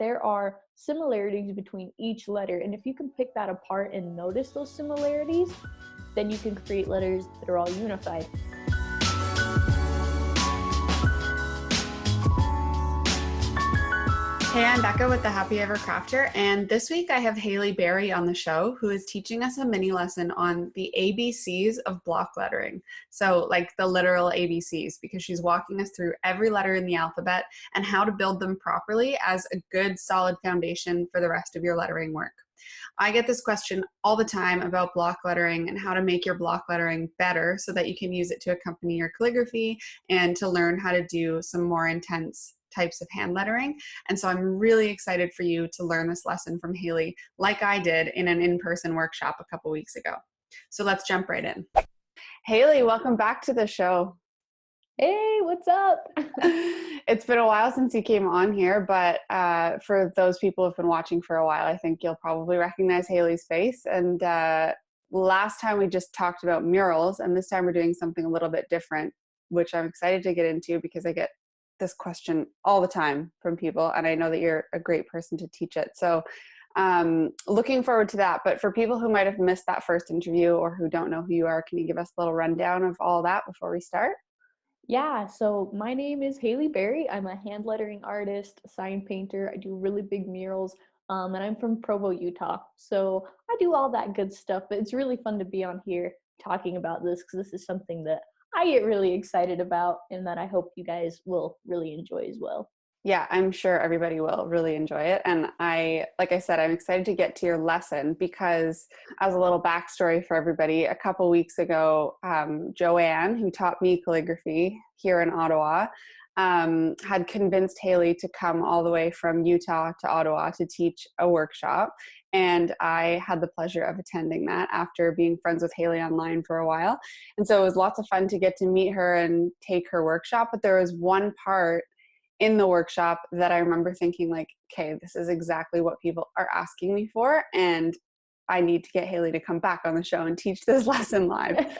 there are similarities between each letter. And if you can pick that apart and notice those similarities, then you can create letters that are all unified. Hey, I'm Becca with the Happy Ever Crafter, and this week I have Hayley Barry on the show, who is teaching us a mini lesson on the ABCs of block lettering. So like the literal ABCs, because she's walking us through every letter in the alphabet and how to build them properly as a good solid foundation for the rest of your lettering work. I get this question all the time about block lettering and how to make your block lettering better so that you can use it to accompany your calligraphy and to learn how to do some more intense types of hand lettering. And so I'm really excited for you to learn this lesson from Hayley, like I did in an in-person workshop a couple weeks ago. So let's jump right in. Hayley, welcome back to the show. Hey, what's up? It's been a while since you came on here, but for those people who've been watching for a while, I think you'll probably recognize Hayley's face. And last time we just talked about murals, and this time we're doing something a little bit different, which I'm excited to get into because I get this question all the time from people, and I know that you're a great person to teach it. So looking forward to that. But for people who might have missed that first interview or who don't know who you are, can you give us a little rundown of all that before we start? Yeah, so my name is Hayley Barry. I'm a hand lettering artist, sign painter. I do really big murals, and I'm from Provo, Utah. So I do all that good stuff, but it's really fun to be on here talking about this because this is something that I get really excited about and that I hope you guys will really enjoy as well. Yeah, I'm sure everybody will really enjoy it. And like I said, I'm excited to get to your lesson because, as a little backstory for everybody, a couple weeks ago, Joanne, who taught me calligraphy here in Ottawa, had convinced Hayley to come all the way from Utah to Ottawa to teach a workshop. And I had the pleasure of attending that after being friends with Hayley online for a while. And so it was lots of fun to get to meet her and take her workshop. But there was one part in the workshop that I remember thinking like, okay, this is exactly what people are asking me for. And I need to get Hayley to come back on the show and teach this lesson live.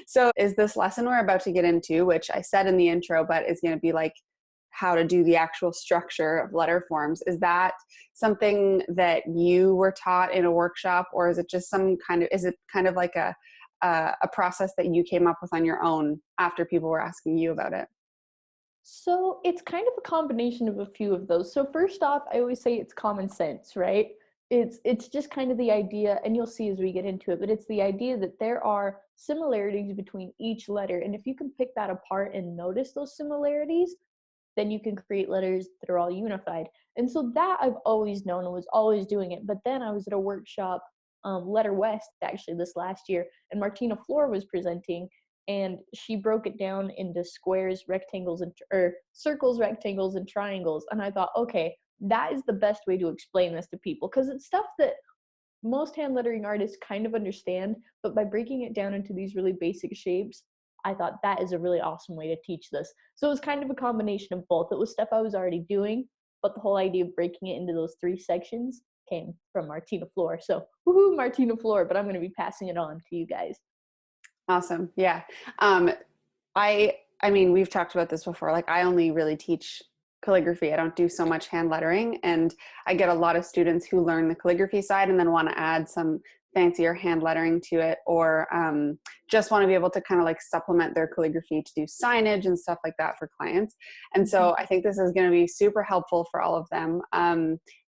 So is this lesson we're about to get into, which I said in the intro, but is going to be like how to do the actual structure of letter forms. Is that something that you were taught in a workshop, or is it just is it kind of like a process that you came up with on your own after people were asking you about it? So it's kind of a combination of a few of those. So first off, I always say it's common sense, right? It's just kind of the idea, and you'll see as we get into it, but it's the idea that there are similarities between each letter. And if you can pick that apart and notice those similarities, then you can create letters that are all unified. And so that I've always known and was always doing it. But then I was at a workshop, Letter West, actually this last year, and Martina Flor was presenting, and she broke it down into squares, rectangles, or circles, rectangles, and triangles. And I thought, okay, that is the best way to explain this to people, because it's stuff that most hand lettering artists kind of understand, but by breaking it down into these really basic shapes, I thought that is a really awesome way to teach this. So it was kind of a combination of both. It was stuff I was already doing, but the whole idea of breaking it into those three sections came from Martina Flor. So woohoo, Martina Flor, but I'm going to be passing it on to you guys. Awesome. Yeah. I mean, we've talked about this before. Like, I only really teach calligraphy. I don't do so much hand lettering, and I get a lot of students who learn the calligraphy side and then want to add some fancier hand lettering to it, or just want to be able to kind of like supplement their calligraphy to do signage and stuff like that for clients. And so I think this is going to be super helpful for all of them.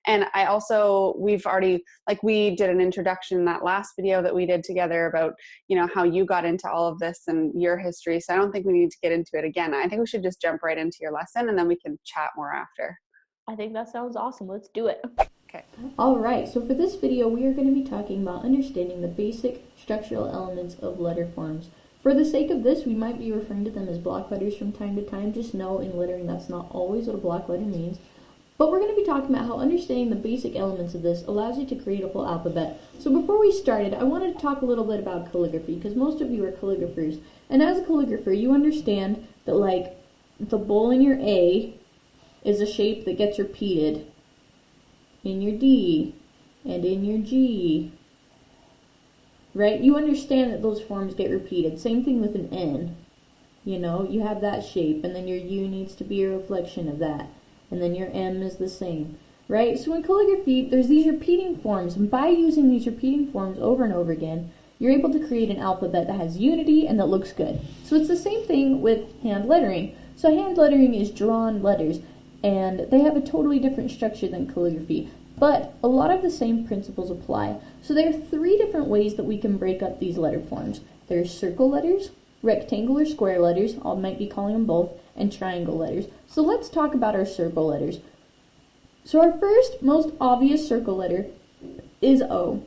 And I also, we did an introduction in that last video that we did together about, how you got into all of this and your history. So I don't think we need to get into it again. I think we should just jump right into your lesson and then we can chat more after. I think that sounds awesome. Let's do it. Okay. Alright, so for this video, we are going to be talking about understanding the basic structural elements of letter forms. For the sake of this, we might be referring to them as block letters from time to time. Just know in lettering that's not always what a block letter means. But we're going to be talking about how understanding the basic elements of this allows you to create a full alphabet. So before we started, I wanted to talk a little bit about calligraphy, because most of you are calligraphers. And as a calligrapher, you understand that, like, the bowl in your A is a shape that gets repeated in your D and in your G, right? You understand that those forms get repeated. Same thing with an N. You have that shape, and then your U needs to be a reflection of that. and then your M is the same, right? So in calligraphy, there's these repeating forms, and by using these repeating forms over and over again, you're able to create an alphabet that has unity and that looks good. So it's the same thing with hand lettering. So hand lettering is drawn letters, and they have a totally different structure than calligraphy, but a lot of the same principles apply. So there are 3 different ways that we can break up these letter forms. There's circle letters, rectangle or square letters, I might be calling them both, and triangle letters. So let's talk about our circle letters. So our first most obvious circle letter is O.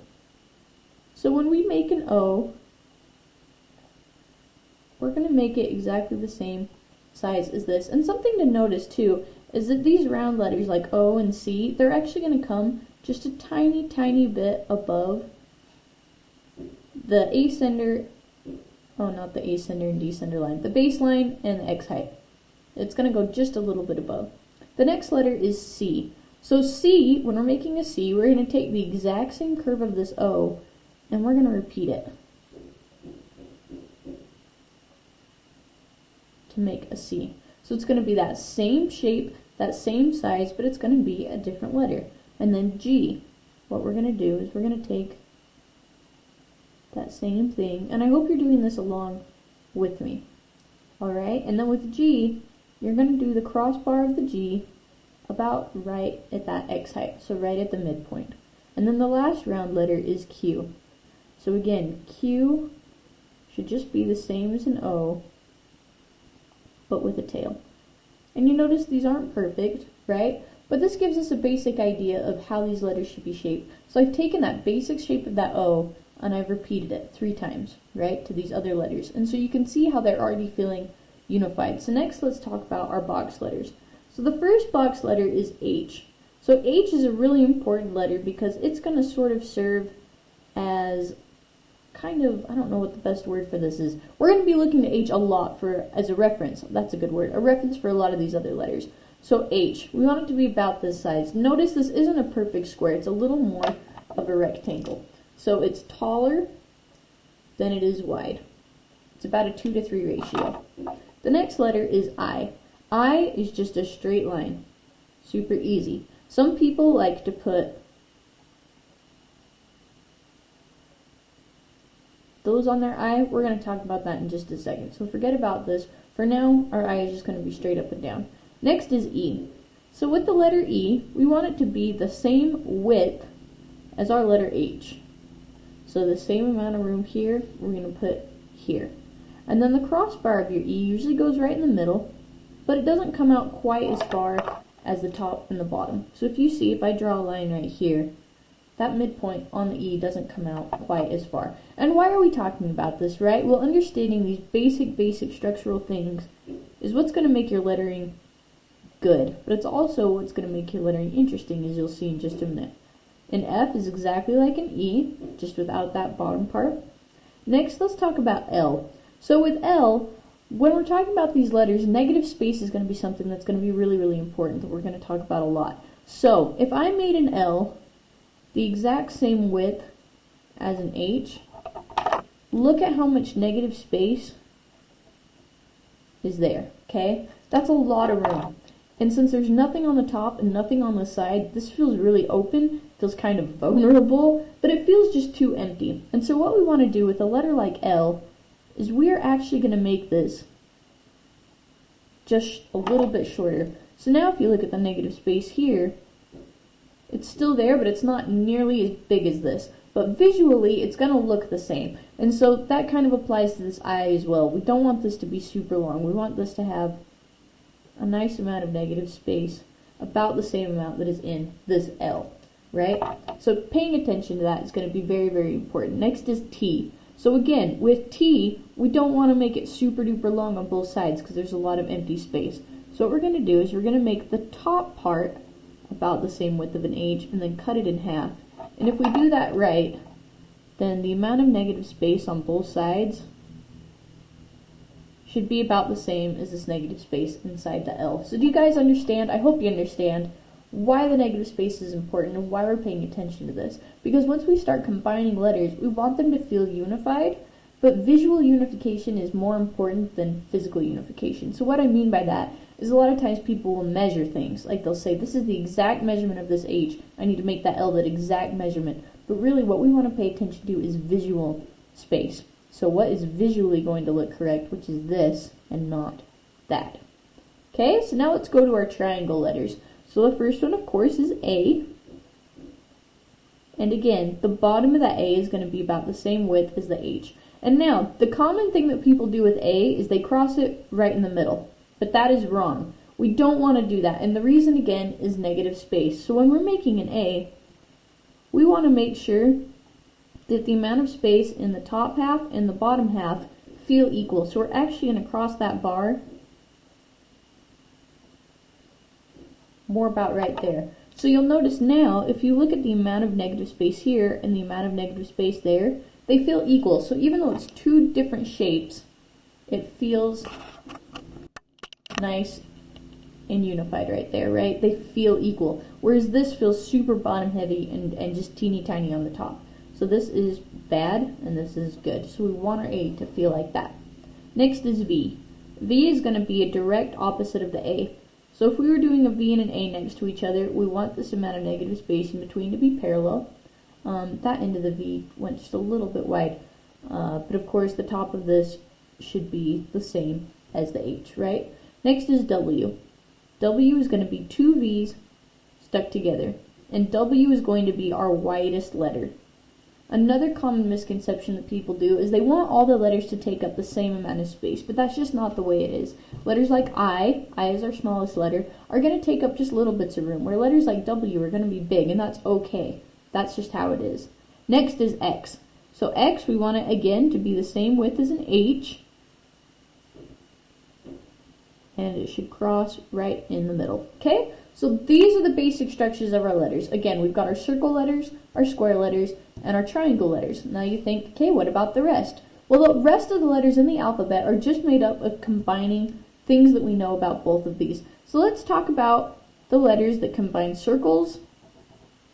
So when we make an O, we're going to make it exactly the same size as this. And something to notice too is that these round letters like O and C, they're actually going to come just a tiny, tiny bit above the ascender, not the ascender and descender line, the baseline and the X height. It's going to go just a little bit above. The next letter is C. So C, when we're making a C, we're going to take the exact same curve of this O and we're going to repeat it to make a C. So it's going to be that same shape, that same size, but it's going to be a different letter. And then G, what we're going to do is we're going to take that same thing, and I hope you're doing this along with me. Alright, and then with G, you're going to do the crossbar of the G about right at that X height, so right at the midpoint. And then the last round letter is Q. So again, Q should just be the same as an O, but with a tail. And you notice these aren't perfect, right? But this gives us a basic idea of how these letters should be shaped. So I've taken that basic shape of that O and I've repeated it 3 times, right, to these other letters. And so you can see how they're already feeling unified. So next let's talk about our box letters. So the first box letter is H. So H is a really important letter because it's going to sort of serve as kind of, I don't know what the best word for this is. We're going to be looking at H a lot as a reference. That's a good word. A reference for a lot of these other letters. So H, we want it to be about this size. Notice this isn't a perfect square. It's a little more of a rectangle. So it's taller than it is wide. It's about a 2 to 3 ratio. The next letter is I. I is just a straight line. Super easy. Some people like to put those on their eye. We're going to talk about that in just a second. So forget about this. For now, our eye is just going to be straight up and down. Next is E. So with the letter E, we want it to be the same width as our letter H. So the same amount of room here, we're going to put here. And then the crossbar of your E usually goes right in the middle, but it doesn't come out quite as far as the top and the bottom. So if you see, if I draw a line right here, that midpoint on the E doesn't come out quite as far. And why are we talking about this, right? Well, understanding these basic structural things is what's going to make your lettering good, but it's also what's going to make your lettering interesting, as you'll see in just a minute. An F is exactly like an E, just without that bottom part. Next, let's talk about L. So with L, when we're talking about these letters, negative space is going to be something that's going to be really, really important that we're going to talk about a lot. So if I made an L the exact same width as an H, look at how much negative space is there, okay? That's a lot of room. And since there's nothing on the top and nothing on the side, this feels really open, feels kind of vulnerable, but it feels just too empty. And so what we want to do with a letter like L is we are actually going to make this just a little bit shorter. So now if you look at the negative space here, it's still there, but it's not nearly as big as this. But visually, it's going to look the same. And so that kind of applies to this I as well. We don't want this to be super long. We want this to have a nice amount of negative space, about the same amount that is in this L, right? So paying attention to that is going to be very, very important. Next is T. So again, with T, we don't want to make it super duper long on both sides because there's a lot of empty space. So what we're going to do is we're going to make the top part about the same width of an H and then cut it in half. And if we do that right, then the amount of negative space on both sides should be about the same as this negative space inside the L. So do you guys understand? I hope you understand why the negative space is important and why we're paying attention to this. Because once we start combining letters, we want them to feel unified, but visual unification is more important than physical unification. So what I mean by that is a lot of times people will measure things. Like they'll say, this is the exact measurement of this H. I need to make that L that exact measurement. But really what we want to pay attention to is visual space. So what is visually going to look correct, which is this and not that. Okay, so now let's go to our triangle letters. So the first one, of course, is A. And again, the bottom of that A is going to be about the same width as the H. And now, the common thing that people do with A is they cross it right in the middle. But that is wrong. We don't want to do that. And the reason, again, is negative space. So when we're making an A, we want to make sure that the amount of space in the top half and the bottom half feel equal. So we're actually going to cross that bar more about right there. So you'll notice now, if you look at the amount of negative space here and the amount of negative space there, they feel equal. So even though it's two different shapes, it feels nice and unified right there, right? They feel equal. Whereas this feels super bottom heavy and just teeny tiny on the top. So this is bad and this is good. So we want our A to feel like that. Next is V. V is going to be a direct opposite of the A. So if we were doing a V and an A next to each other, we want this amount of negative space in between to be parallel. That end of the V went just a little bit wide. But of course the top of this should be the same as the H, right? Next is W. W is going to be two V's stuck together. And W is going to be our widest letter. Another common misconception that people do is they want all the letters to take up the same amount of space, but that's just not the way it is. Letters like I is our smallest letter, are going to take up just little bits of room, where letters like W are going to be big, and that's okay. That's just how it is. Next is X. So X, we want it again to be the same width as an H, and it should cross right in the middle. Okay? So these are the basic structures of our letters. Again, we've got our circle letters, our square letters, and our triangle letters. Now you think, okay, what about the rest? Well, the rest of the letters in the alphabet are just made up of combining things that we know about both of these. So let's talk about the letters that combine circles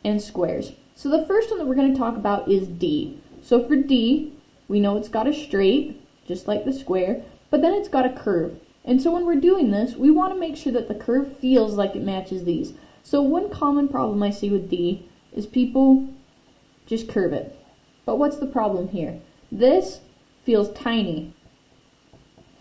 and squares. So the first one that we're going to talk about is D. So for D, we know it's got a straight, just like the square, but then it's got a curve. And so when we're doing this, we want to make sure that the curve feels like it matches these. So one common problem I see with D is people just curve it. But what's the problem here? This feels tiny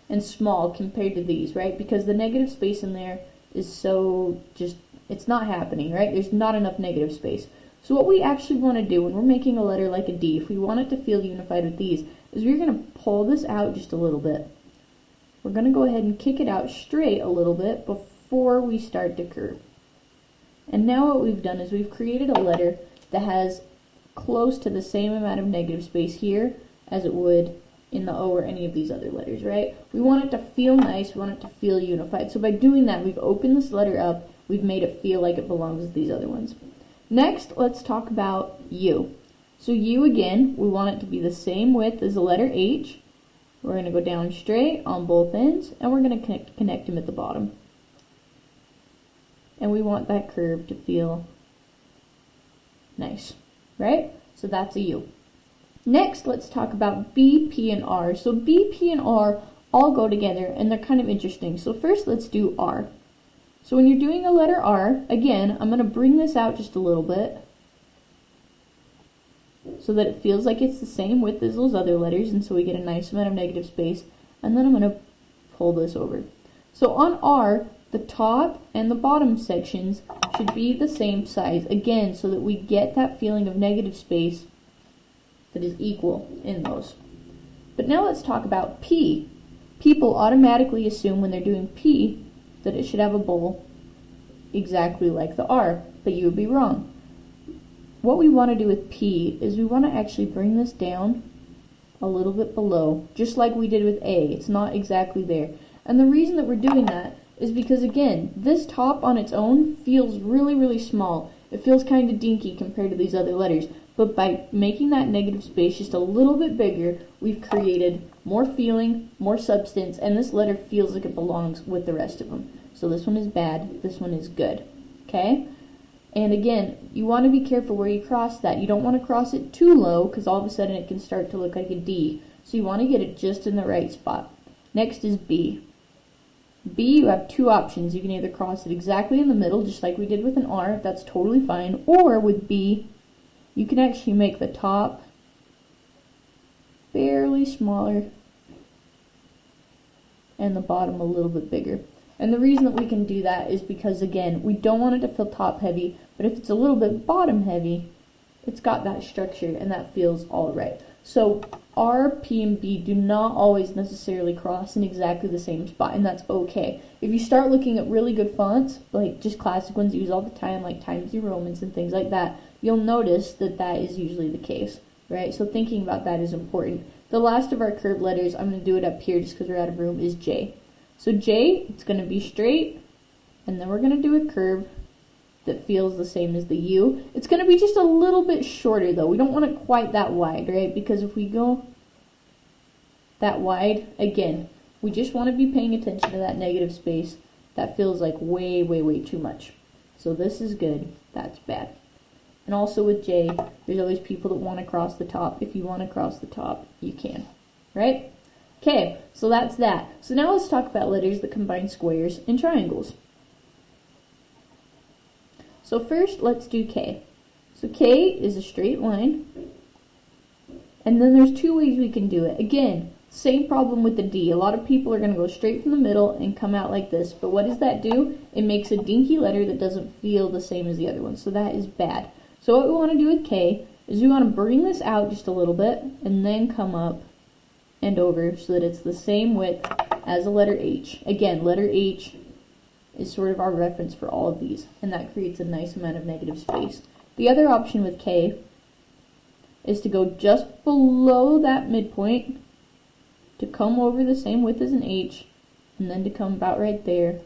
and small compared to these, right? Because the negative space in there is so just, it's not happening, right? There's not enough negative space. So what we actually want to do when we're making a letter like a D, if we want it to feel unified with these, is we're going to pull this out just a little bit. We're going to go ahead and kick it out straight a little bit before we start to curve. And now what we've done is we've created a letter that has close to the same amount of negative space here as it would in the O or any of these other letters, right? We want it to feel nice, we want it to feel unified. So by doing that, we've opened this letter up, we've made it feel like it belongs with these other ones. Next, let's talk about U. So U, again, we want it to be the same width as the letter H. We're going to go down straight on both ends, and we're going to connect them at the bottom. And we want that curve to feel nice, right? So that's a U. Next, let's talk about B, P, and R. So B, P, and R all go together, and they're kind of interesting. So first, let's do R. So when you're doing a letter R, again, I'm going to bring this out just a little bit so that it feels like it's the same width as those other letters, and so we get a nice amount of negative space. And then I'm going to pull this over. So on R, the top and the bottom sections should be the same size, again, so that we get that feeling of negative space that is equal in those. But now let's talk about P. People automatically assume when they're doing P that it should have a bowl exactly like the R, but you would be wrong. What we want to do with P is we want to actually bring this down a little bit below, just like we did with A. It's not exactly there. And the reason that we're doing that is because, again, this top on its own feels really, really small. It feels kind of dinky compared to these other letters. But by making that negative space just a little bit bigger, we've created more feeling, more substance, and this letter feels like it belongs with the rest of them. So this one is bad, this one is good. Okay? And again, you want to be careful where you cross that. You don't want to cross it too low, because all of a sudden it can start to look like a D. So you want to get it just in the right spot. Next is B. B, you have two options. You can either cross it exactly in the middle, just like we did with an R, that's totally fine, or with B, you can actually make the top barely smaller and the bottom a little bit bigger. And the reason that we can do that is because, again, we don't want it to feel top heavy, but if it's a little bit bottom heavy, it's got that structure and that feels all right. So R, P, and B do not always necessarily cross in exactly the same spot, and that's okay. If you start looking at really good fonts, like just classic ones you use all the time, like Times New Romans and things like that, you'll notice that that is usually the case, right? So thinking about that is important. The last of our curved letters, I'm going to do it up here just because we're out of room, is J. So J, it's going to be straight, and then we're going to do a curve that feels the same as the U. It's going to be just a little bit shorter though. We don't want it quite that wide, right? Because if we go that wide, again, we just want to be paying attention to that negative space. That feels like way, way, way too much. So this is good, that's bad. And also with J, there's always people that want to cross the top. If you want to cross the top, you can, right? Okay, so that's that. So now let's talk about letters that combine squares and triangles. So first, let's do K. So K is a straight line, and then there's two ways we can do it. Again, same problem with the D. A lot of people are going to go straight from the middle and come out like this, but what does that do? It makes a dinky letter that doesn't feel the same as the other one, so that is bad. So what we want to do with K is we want to bring this out just a little bit, and then come up and over so that it's the same width as the letter H. Again, letter H is sort of our reference for all of these, and that creates a nice amount of negative space. The other option with K is to go just below that midpoint, to come over the same width as an H, and then to come about right there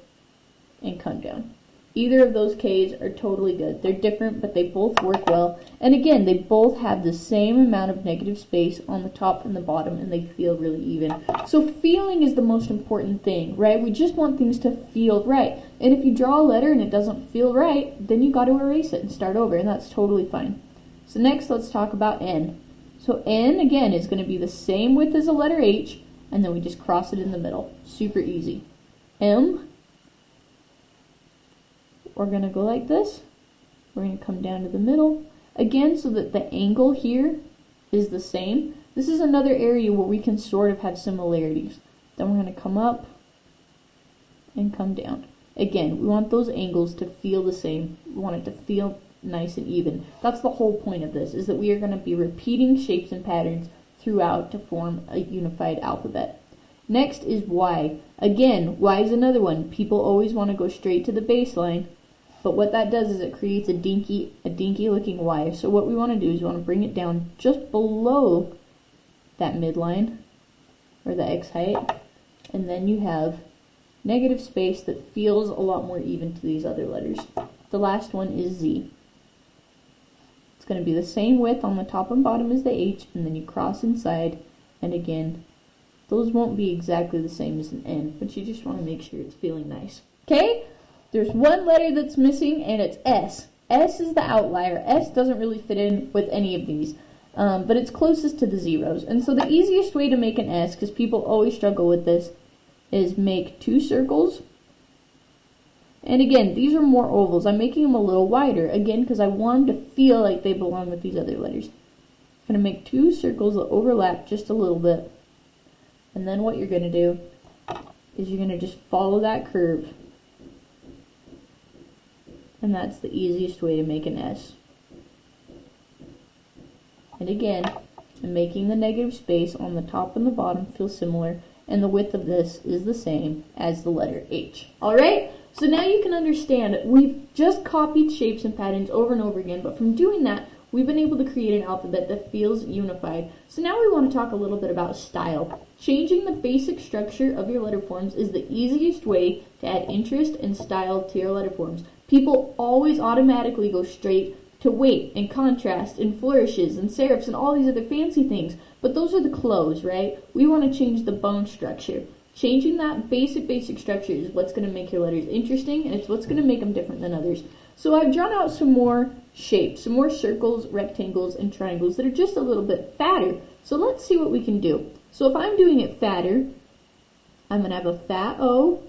and come down. Either of those Ks are totally good. They're different, but they both work well. And again, they both have the same amount of negative space on the top and the bottom, and they feel really even. So feeling is the most important thing, right? We just want things to feel right. And if you draw a letter and it doesn't feel right, then you got to erase it and start over, and that's totally fine. So next, let's talk about N. So N, again, is going to be the same width as a letter H, and then we just cross it in the middle. Super easy. M, we're going to go like this. We're going to come down to the middle. Again, so that the angle here is the same. This is another area where we can sort of have similarities. Then we're going to come up and come down. Again, we want those angles to feel the same. We want it to feel nice and even. That's the whole point of this, is that we are going to be repeating shapes and patterns throughout to form a unified alphabet. Next is Y. Again, Y is another one. People always want to go straight to the baseline, but what that does is it creates a dinky looking Y. So what we want to do is we want to bring it down just below that midline, or the X height, and then you have negative space that feels a lot more even to these other letters. The last one is Z. It's going to be the same width on the top and bottom as the H, and then you cross inside, and again, those won't be exactly the same as an N, but you just want to make sure it's feeling nice. Okay? There's one letter that's missing, and it's S. S is the outlier. S doesn't really fit in with any of these, but it's closest to the zeros. And so the easiest way to make an S, because people always struggle with this, is make two circles. And again, these are more ovals. I'm making them a little wider, again, because I want them to feel like they belong with these other letters. I'm going to make two circles that overlap just a little bit. And then what you're going to do is you're going to just follow that curve. And that's the easiest way to make an S. And again, I'm making the negative space on the top and the bottom feel similar, and the width of this is the same as the letter H. Alright? So now you can understand we've just copied shapes and patterns over and over again, but from doing that, we've been able to create an alphabet that feels unified. So now we want to talk a little bit about style. Changing the basic structure of your letter forms is the easiest way to add interest and style to your letter forms. People always automatically go straight to weight and contrast and flourishes and serifs and all these other fancy things, but those are the clothes, right? We want to change the bone structure. Changing that basic structure is what's going to make your letters interesting, and it's what's going to make them different than others. So I've drawn out some more shapes, some more circles, rectangles, and triangles that are just a little bit fatter. So let's see what we can do. So if I'm doing it fatter, I'm going to have a fat O,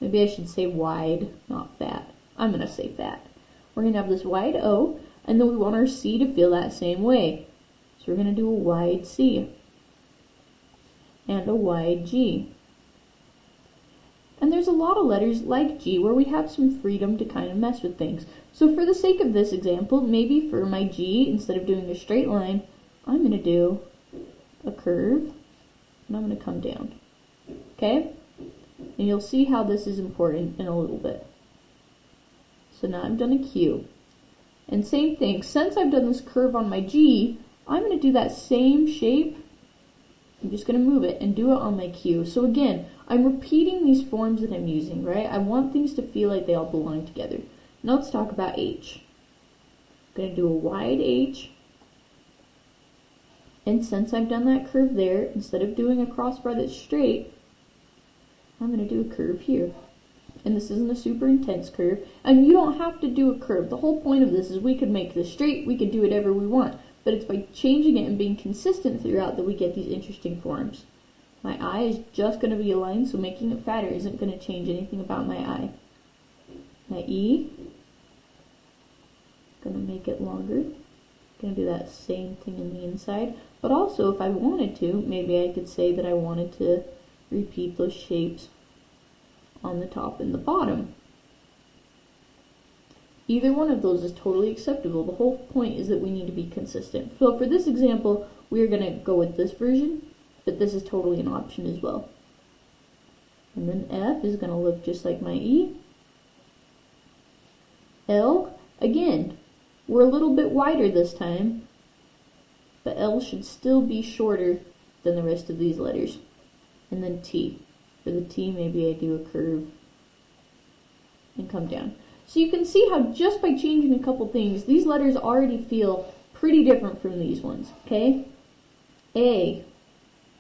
Maybe I should say wide, not fat. I'm going to say fat. We're going to have this wide O, and then we want our C to feel that same way. So we're going to do a wide C and a wide G. And there's a lot of letters like G where we have some freedom to kind of mess with things. So for the sake of this example, maybe for my G, instead of doing a straight line, I'm going to do a curve, and I'm going to come down. Okay? And you'll see how this is important in a little bit. So now I've done a Q. And same thing, since I've done this curve on my G, I'm going to do that same shape. I'm just going to move it and do it on my Q. So again, I'm repeating these forms that I'm using, right? I want things to feel like they all belong together. Now let's talk about H. I'm going to do a wide H. And since I've done that curve there, instead of doing a crossbar that's straight, I'm going to do a curve here. And this isn't a super intense curve. And you don't have to do a curve. The whole point of this is we could make this straight, we could do whatever we want. But it's by changing it and being consistent throughout that we get these interesting forms. My eye is just going to be a line, so making it fatter isn't going to change anything about my eye. My E, going to make it longer. Going to do that same thing in the inside. But also, if I wanted to, maybe I could say that I wanted to repeat those shapes on the top and the bottom. Either one of those is totally acceptable. The whole point is that we need to be consistent. So for this example, we are going to go with this version, but this is totally an option as well. And then F is going to look just like my E. L, again, we're a little bit wider this time, but L should still be shorter than the rest of these letters. And then T. For the T, maybe I do a curve and come down. So you can see how just by changing a couple things, these letters already feel pretty different from these ones, okay? A,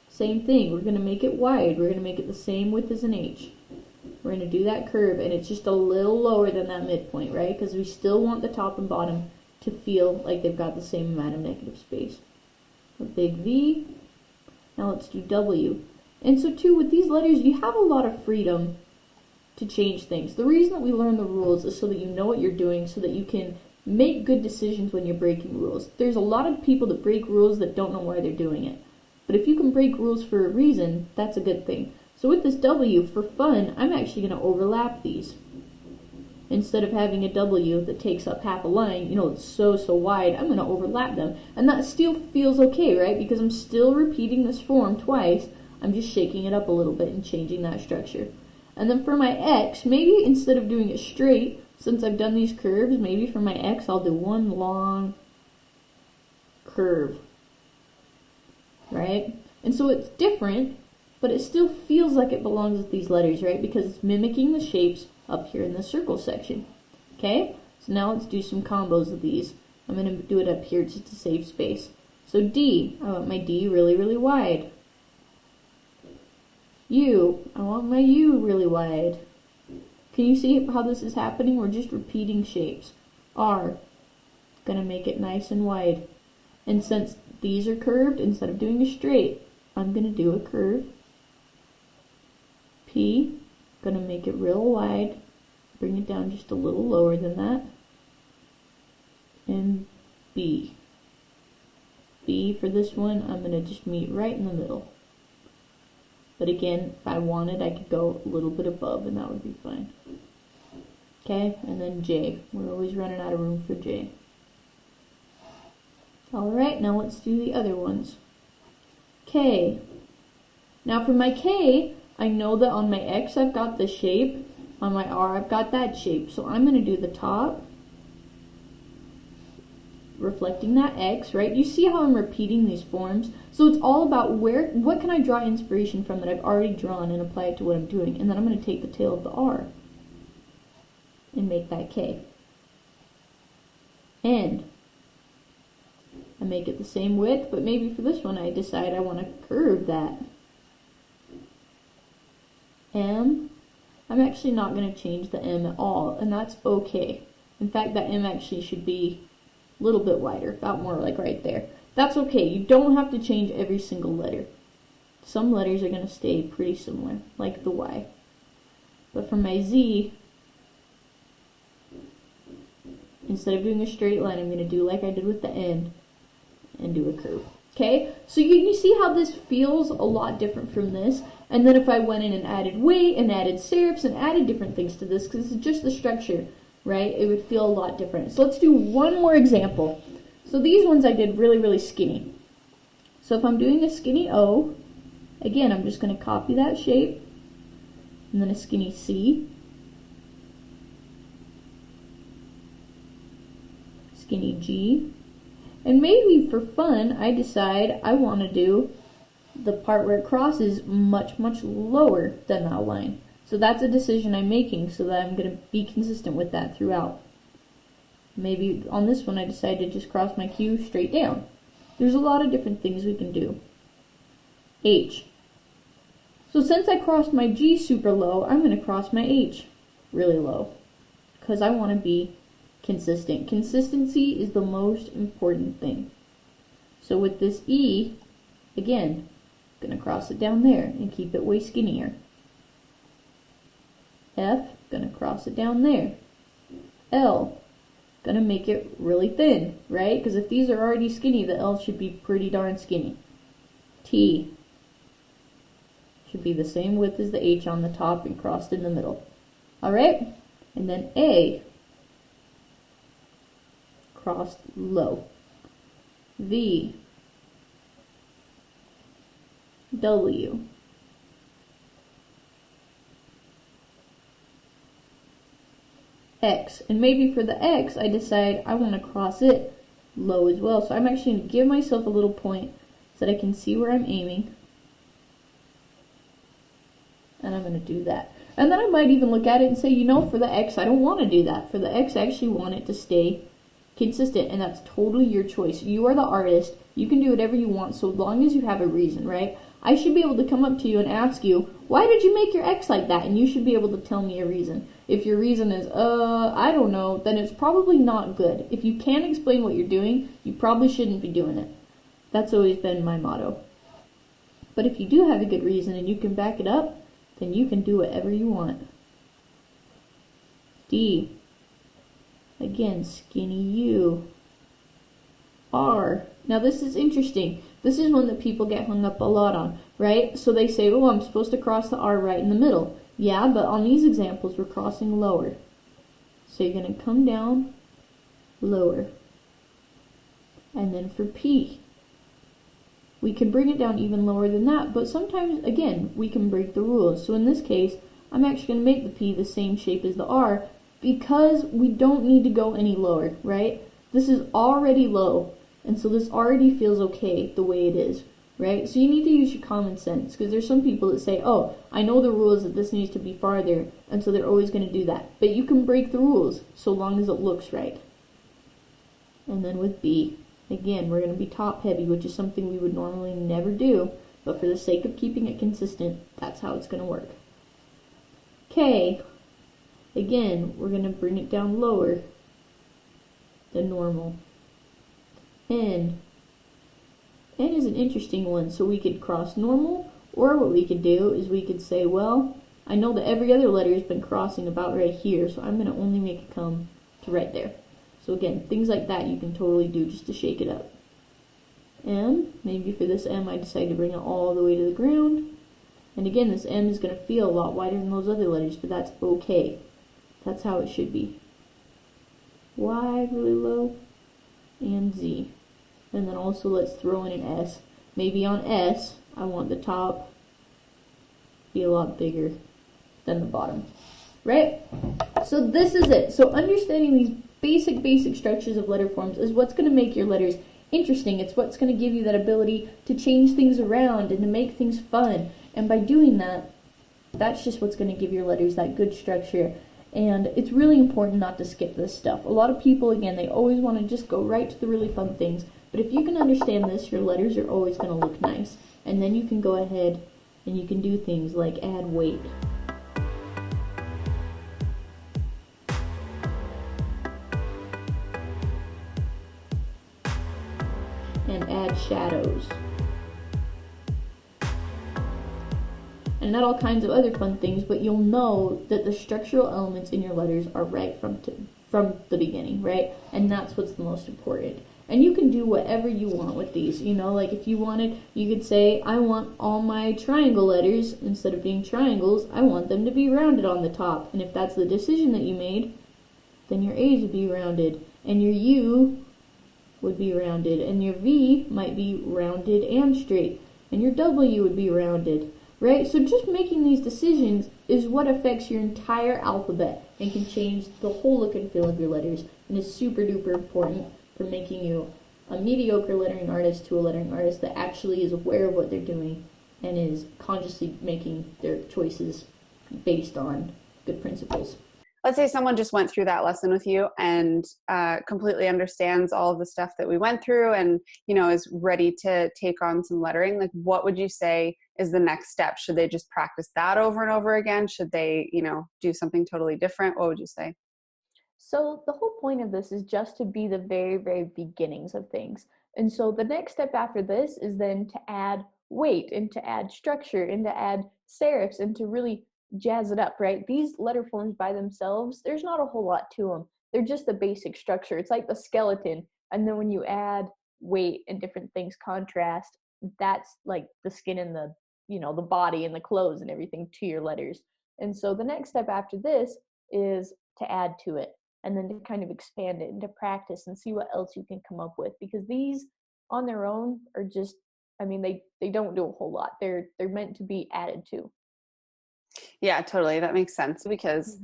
same thing. We're going to make it wide. We're going to make it the same width as an H. We're going to do that curve, and it's just a little lower than that midpoint, right? Because we still want the top and bottom to feel like they've got the same amount of negative space. A big V. Now let's do W. And so too, with these letters, you have a lot of freedom to change things. The reason that we learn the rules is so that you know what you're doing, so that you can make good decisions when you're breaking rules. There's a lot of people that break rules that don't know why they're doing it. But if you can break rules for a reason, that's a good thing. So with this W, for fun, I'm actually going to overlap these. Instead of having a W that takes up half a line, you know, it's so wide, I'm going to overlap them. And that still feels okay, right? Because I'm still repeating this form twice. I'm just shaking it up a little bit and changing that structure. And then for my X, maybe instead of doing it straight, since I've done these curves, maybe for my X I'll do one long curve, right? And so it's different, but it still feels like it belongs with these letters, right? Because it's mimicking the shapes up here in the circle section. Okay, so now let's do some combos of these. I'm going to do it up here just to save space. So D, I want my D really wide. U, I want my U really wide. Can you see how this is happening? We're just repeating shapes. R, gonna make it nice and wide. And since these are curved, instead of doing a straight, I'm gonna do a curve. P, gonna make it real wide. Bring it down just a little lower than that. And B. B for this one, I'm gonna just meet right in the middle. But again, if I wanted, I could go a little bit above and that would be fine. Okay, and then J. We're always running out of room for J. Alright, now let's do the other ones. K. Now for my K, I know that on my X I've got this shape. On my R I've got that shape. So I'm going to do the top, reflecting that X, right? You see how I'm repeating these forms? So it's all about what can I draw inspiration from that I've already drawn and apply it to what I'm doing. And then I'm going to take the tail of the R and make that K. And I make it the same width, but maybe for this one I decide I want to curve that. M, I'm actually not going to change the M at all, and that's okay. In fact, that M actually should be a little bit wider, about more like right there. That's okay. You don't have to change every single letter. Some letters are going to stay pretty similar, like the Y. But for my Z, instead of doing a straight line, I'm going to do like I did with the N and do a curve. Okay, so you see how this feels a lot different from this. And then if I went in and added weight and added serifs and added different things to this, because it's just the structure, right, it would feel a lot different. So let's do one more example. So these ones I did really, really skinny. So if I'm doing a skinny O, again, I'm just going to copy that shape, and then a skinny C, skinny G, and maybe for fun, I decide I want to do the part where it crosses much, much lower than that line. So that's a decision I'm making so that I'm going to be consistent with that throughout. Maybe on this one I decide to just cross my Q straight down. There's a lot of different things we can do. H. So since I crossed my G super low, I'm going to cross my H really low because I want to be consistent. Consistency is the most important thing. So with this E, again, I'm going to cross it down there and keep it way skinnier. F, going to cross it down there. L, going to make it really thin, right? Because if these are already skinny, the L should be pretty darn skinny. T should be the same width as the H on the top and crossed in the middle. Alright? And then A, crossed low. V, W, X. And maybe for the X, I decide I want to cross it low as well. So I'm actually going to give myself a little point so that I can see where I'm aiming. And I'm going to do that. And then I might even look at it and say, you know, for the X, I don't want to do that. For the X, I actually want it to stay consistent, and that's totally your choice. You are the artist. You can do whatever you want so long as you have a reason, right? I should be able to come up to you and ask you, why did you make your X like that? And you should be able to tell me a reason. If your reason is, I don't know, then it's probably not good. If you can't explain what you're doing, you probably shouldn't be doing it. That's always been my motto. But if you do have a good reason and you can back it up, then you can do whatever you want. D. Again, skinny U. R. Now this is interesting. This is one that people get hung up a lot on, right? So they say, oh, I'm supposed to cross the R right in the middle. Yeah, but on these examples, we're crossing lower. So you're going to come down lower. And then for P, we can bring it down even lower than that, but sometimes, again, we can break the rules. So in this case, I'm actually going to make the P the same shape as the R because we don't need to go any lower, right? This is already low, and so this already feels okay the way it is, right? So you need to use your common sense, because there's some people that say, oh, I know the rules that this needs to be farther, and so they're always going to do that. But you can break the rules so long as it looks right. And then with B, again, we're going to be top heavy, which is something we would normally never do, but for the sake of keeping it consistent, that's how it's going to work. K, again, we're going to bring it down lower than normal. N is an interesting one, so we could cross normal, or what we could do is we could say, well, I know that every other letter has been crossing about right here, so I'm going to only make it come to right there. So again, things like that you can totally do just to shake it up. M, maybe for this M I decide to bring it all the way to the ground. And again, this M is going to feel a lot wider than those other letters, but that's okay. That's how it should be. Y, really low, and Z. And then also let's throw in an S. Maybe on S, I want the top to be a lot bigger than the bottom. Right? So this is it. So understanding these basic structures of letter forms is what's going to make your letters interesting. It's what's going to give you that ability to change things around and to make things fun. And by doing that, that's just what's going to give your letters that good structure. And it's really important not to skip this stuff. A lot of people, again, they always want to just go right to the really fun things. But if you can understand this, your letters are always going to look nice. And then you can go ahead and you can do things like add weight. And add shadows. and not all kinds of other fun things, but you'll know that the structural elements in your letters are right from the beginning, right? And that's what's the most important. And you can do whatever you want with these. Like if you wanted, you could say, I want all my triangle letters, instead of being triangles, I want them to be rounded on the top. And if that's the decision that you made, then your A's would be rounded, and your U would be rounded, and your V might be rounded and straight, and your W would be rounded, right? So just making these decisions is what affects your entire alphabet and can change the whole look and feel of your letters, and is super duper important for making you a mediocre lettering artist to a lettering artist that actually is aware of what they're doing and is consciously making their choices based on good principles. Let's say someone just went through that lesson with you and completely understands all of the stuff that we went through and, is ready to take on some lettering. Like, what would you say is the next step? Should they just practice that over and over again? Should they, do something totally different? What would you say? So the whole point of this is just to be the very, very beginnings of things. And so the next step after this is then to add weight and to add structure and to add serifs and to really jazz it up, right? These letter forms by themselves, there's not a whole lot to them. They're just the basic structure. It's like the skeleton. And then when you add weight and different things contrast, that's like the skin and the body and the clothes and everything to your letters. And so the next step after this is to add to it, and then to kind of expand it and to practice and see what else you can come up with, because these on their own are just, they don't do a whole lot. They're meant to be added to. Yeah, totally. That makes sense because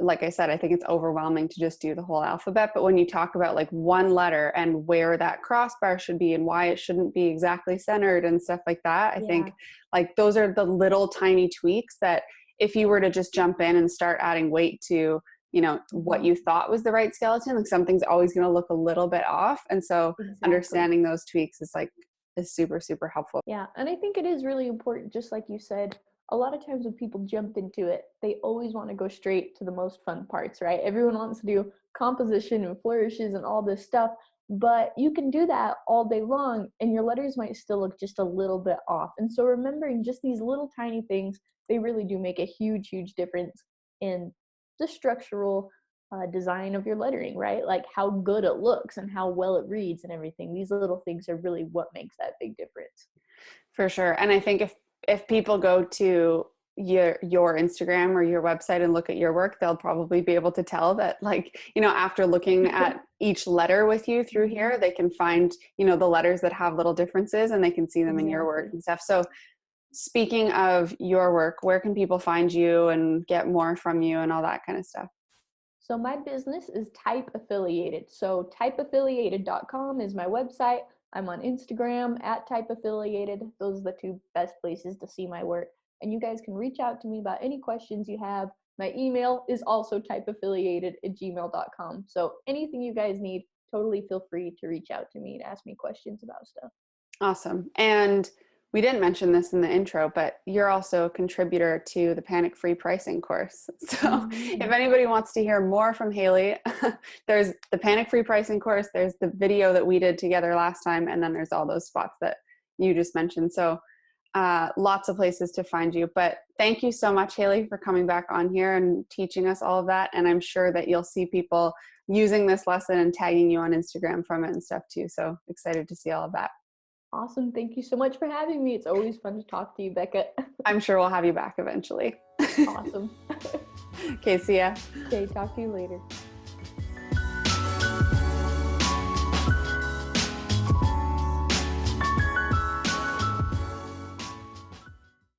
like I said, I think it's overwhelming to just do the whole alphabet. But when you talk about like one letter and where that crossbar should be and why it shouldn't be exactly centered and stuff like that, I think like those are the little tiny tweaks that if you were to just jump in and start adding weight to, what you thought was the right skeleton, like something's always going to look a little bit off. And so understanding those tweaks is super, super helpful. Yeah. And I think it is really important, just like you said, a lot of times when people jump into it, they always want to go straight to the most fun parts, right? Everyone wants to do composition and flourishes and all this stuff, but you can do that all day long and your letters might still look just a little bit off. And so remembering just these little tiny things, they really do make a huge, huge difference in the structural design of your lettering, right? Like how good it looks and how well it reads and everything. These little things are really what makes that big difference. For sure. And I think if people go to your Instagram or your website and look at your work, they'll probably be able to tell that, like, after looking at each letter with you through here, they can find, the letters that have little differences and they can see them in your work and stuff. So speaking of your work, where can people find you and get more from you and all that kind of stuff? So my business is Type Affiliated. So typeaffiliated.com is my website. I'm on Instagram at Type Affiliated. Those are the two best places to see my work. And you guys can reach out to me about any questions you have. My email is also typeaffiliated@gmail.com. So anything you guys need, totally feel free to reach out to me and ask me questions about stuff. Awesome. And we didn't mention this in the intro, but you're also a contributor to the Panic-Free Pricing course. So if anybody wants to hear more from Hayley, there's the Panic-Free Pricing course, there's the video that we did together last time, and then there's all those spots that you just mentioned. So lots of places to find you. But thank you so much, Hayley, for coming back on here and teaching us all of that. And I'm sure that you'll see people using this lesson and tagging you on Instagram from it and stuff too. So excited to see all of that. Awesome. Thank you so much for having me. It's always fun to talk to you, Becca. I'm sure we'll have you back eventually. Awesome. Okay, see ya. Okay, talk to you later.